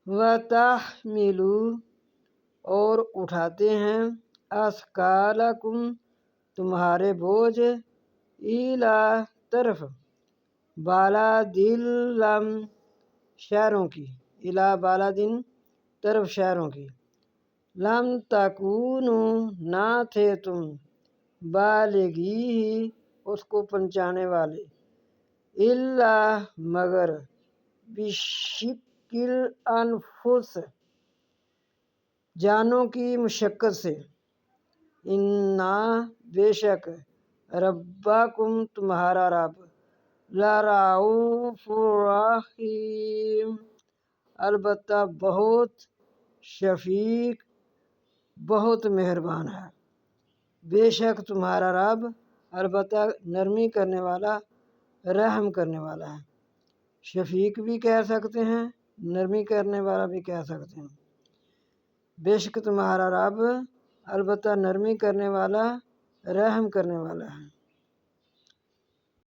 وَتَحْمِلُوا اور اٹھاتے ہیں اثقالکم تمہارے بوجھ اِلیٰ طرف بالادل شہروں کی اِلیٰ بالادن طرف شہروں کی لم تکونوا نہ تھے تم بالغی ہی اس کو پہنچانے والے الا مگر بشق الانفس جانوں کی مشقت سے انا بے شک ربکم تمہارا رب لرؤوف رحیم البتہ بہت شفیق بہت مہربان ہے۔ بے شک تمہارا رب البتہ نرمی کرنے والا رحم کرنے والا ہے۔ شفیق بھی کہہ سکتے ہیں، نرمی کرنے والا بھی کہہ سکتے ہیں۔ بے شک تمہارا رب البتہ نرمی کرنے والا رحم کرنے والا ہے۔